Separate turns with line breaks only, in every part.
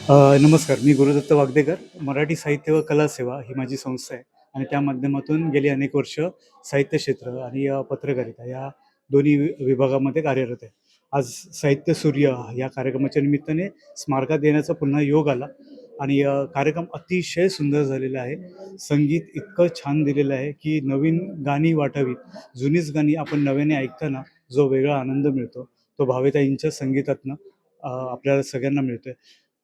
नमस्कार. मी गुरुदत्त वागदेकर. मराठी साहित्य व कला सेवा ही माझी संस्था आहे आणि त्या माध्यमातून गेली अनेक वर्ष साहित्य क्षेत्र आणि पत्रकारिता या दोन्ही विभागामध्ये कार्यरत आहे. आज साहित्य सूर्य या कार्यक्रमाच्या निमित्ताने स्मारकात देण्याचा पुन्हा योग आला आणि कार्यक्रम अतिशय सुंदर झालेला आहे. संगीत इतकं छान दिलेलं आहे की नवीन गाणी वाटावीत, जुनीच गाणी आपण नव्याने ऐकताना जो वेगळा आनंद मिळतो, तो भावेताईंच्या संगीतातनं आपल्याला सगळ्यांना मिळतोय.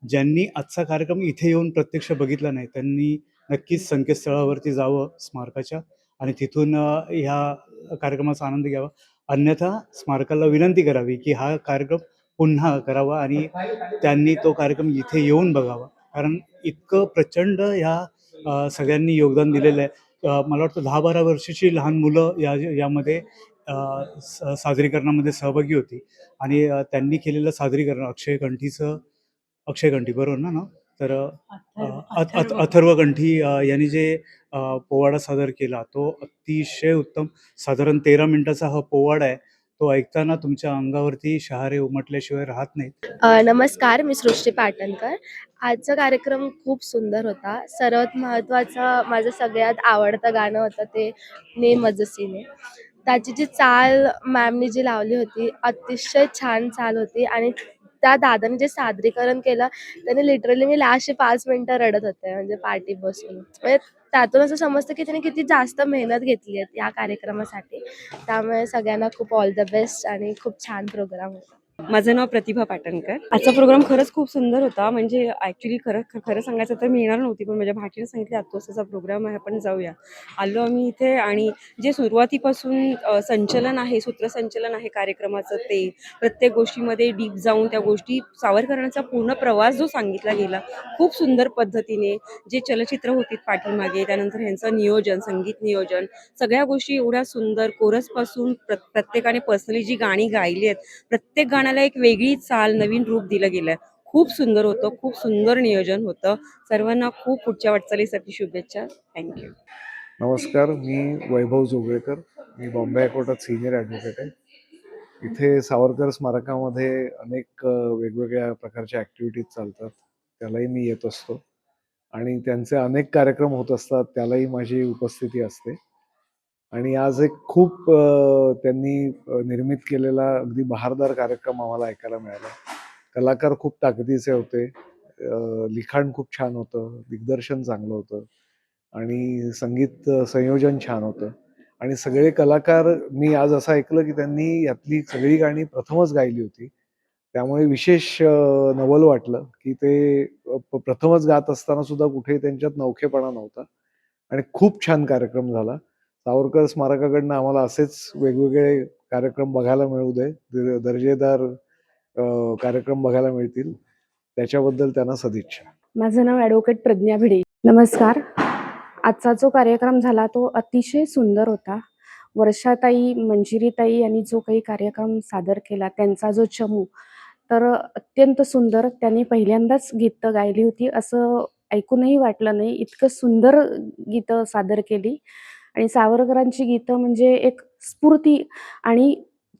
ज्यांनी आजचा कार्यक्रम इथे येऊन प्रत्यक्ष बघितला नाही, त्यांनी नक्कीच संकेतस्थळावरती जावं स्मारकाच्या आणि तिथून ह्या कार्यक्रमाचा आनंद घ्यावा. अन्यथा स्मारकाला विनंती करावी की हा कार्यक्रम पुन्हा करावा आणि त्यांनी तो कार्यक्रम इथे येऊन बघावा. कारण इतकं प्रचंड ह्या सगळ्यांनी योगदान दिलेलं आहे. मला वाटतं 10-12 वर्षाची लहान मुलं यामध्ये सादरीकरणामध्ये सहभागी होती आणि त्यांनी केलेलं सादरीकरण अक्षय कंठी बरोबर ना? तर अथर्व कंठी यांनी जे पोवाडा सादर केला तो अतिशय उत्तम. साधारण 13 मिनिटाचा हा पोवाडा आहे. तो ऐकताना तुमच्या अंगावरती शहारे उमटल्याशिवाय राहत नाहीत.
नमस्कार, मी सृष्टी पाटणकर. आजचा कार्यक्रम खूप सुंदर होता. सर्वात महत्त्वाचं माझं सगळ्यात आवडतं गाणं होतं ते ने मजसीने. त्याची जी चाल मॅमनी जी लावली होती, अतिशय छान चाल होती आणि त्या दादाने जे सादरीकरण केलं, त्याने लिटरली मी लास्टचे 5 मिनिटं रडत होते म्हणजे पाठी बसून. म्हणजे त्यातून असं समजतं की त्याने किती जास्त मेहनत घेतली आहे या कार्यक्रमासाठी. त्यामुळे सगळ्यांना खूप ऑल द बेस्ट आणि खूप छान प्रोग्राम होता.
माझं नाव प्रतिभा पाटणकर. आजचा प्रोग्राम खरंच खूप सुंदर होता. म्हणजे ॲक्च्युली खरं सांगायचं तर मी येणार नव्हती, पण माझ्या भाचीने सांगितलं आत्ताचा प्रोग्राम आहे, आपण जाऊया. आलो आम्ही इथे आणि जे सुरुवातीपासून संचलन आहे, सूत्रसंचलन आहे कार्यक्रमाचं, ते प्रत्येक गोष्टीमध्ये डीप जाऊन त्या गोष्टी सावरकरांचा पूर्ण प्रवास जो सांगितला गेला खूप सुंदर पद्धतीने. जे चलचित्र होती पाठीमागे, त्यानंतर ह्यांचं नियोजन, संगीत नियोजन, सगळ्या गोष्टी एवढ्या सुंदर. कोरसपासून प्रत्येकाने पर्सनली जी गाणी गायली आहेत, प्रत्येक गाण्याला एक वेगळी चाल, नवीन रूप दिलं गेलंय. खूप सुंदर होतं, खूप सुंदर नियोजन होतं. सर्वांना खूप पुढच्या वाटचालीसाठी शुभेच्छा. थँक्यू.
नमस्कार, मी वैभव जोगळेकर. मी बॉम्बे हायकोर्टात सिनियर ॲडव्होकेट आहे. इथे सावरकर स्मारकामध्ये अनेक वेगवेगळ्या प्रकारच्या ॲक्टिव्हिटीज चालतात, त्यालाही मी येत असतो आणि त्यांचे अनेक कार्यक्रम होत असतात, त्यालाही माझी उपस्थिती असते. आणि आज एक खूप त्यांनी निर्मित केलेला अगदी बहारदार कार्यक्रम आम्हाला ऐकायला मिळाला. कलाकार खूप ताकदीचे होते, लिखाण खूप छान होतं, दिग्दर्शन चांगलं होतं आणि संगीत संयोजन छान होतं आणि सगळे कलाकार, मी आज असं ऐकलं की त्यांनी यातली सगळी गाणी प्रथमच गायली होती. त्यामुळे विशेष नवल वाटलं की ते प्रथमच गात असताना सुद्धा कुठेही त्यांच्यात नवखेपणा नव्हता आणि खूप छान कार्यक्रम झाला. सावरकर स्मारकाकडनं आम्हाला असेच वेगवेगळे कार्यक्रम बघायला मिळू दे, दर्जेदार कार्यक्रम बघायला मिळतील, त्याच्याबद्दल त्यांना सदिच्छा.
माझं नाव ॲडव्होकेट प्रज्ञा भिडे. नमस्कार. आजचा जो कार्यक्रम झाला तो अतिशय सुंदर होता. वर्षाताई, मंजिरीताई यांनी जो काही कार्यक्रम सादर केला, त्यांचा जो चमू, तर अत्यंत सुंदर. त्यांनी पहिल्यांदाच गीतं गायली होती असं ऐकूनही वाटलं नाही. इतकं सुंदर गीतं सादर केली आणि सावरकरांची गीतं म्हणजे एक स्फूर्ती आणि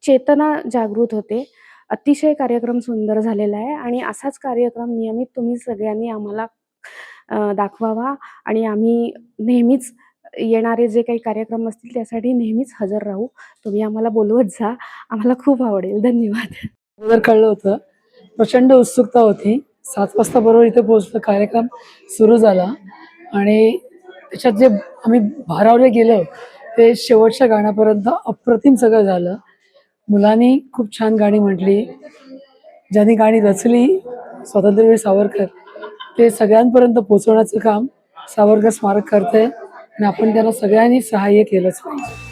चेतना जागृत होते. अतिशय कार्यक्रम सुंदर झालेला आहे आणि असाच कार्यक्रम नियमित तुम्ही सगळ्यांनी आम्हाला दाखवावा आणि आम्ही नेहमीच येणारे जे काही कार्यक्रम असतील त्यासाठी नेहमीच हजर राहू. तुम्ही आम्हाला बोलवत जा, आम्हाला खूप आवडेल. धन्यवाद.
अगोदर कळलं होतं, प्रचंड उत्सुकता होती. 7 वाजता बरोबर इथे पोहोचलो, कार्यक्रम सुरू झाला आणि त्याच्यात जे आम्ही भारावले गेलो ते शेवटच्या गाण्यापर्यंत अप्रतिम सगळं झालं. मुलांनी खूप छान गाणी म्हटली, ज्यांनी गाणी रचली स्वातंत्र्यवीर सावरकर, ते सगळ्यांपर्यंत पोहोचवण्याचं काम सावरकर स्मारक करते आणि आपण त्यांना सगळ्यांनी सहाय्य केलंच पाहिजे.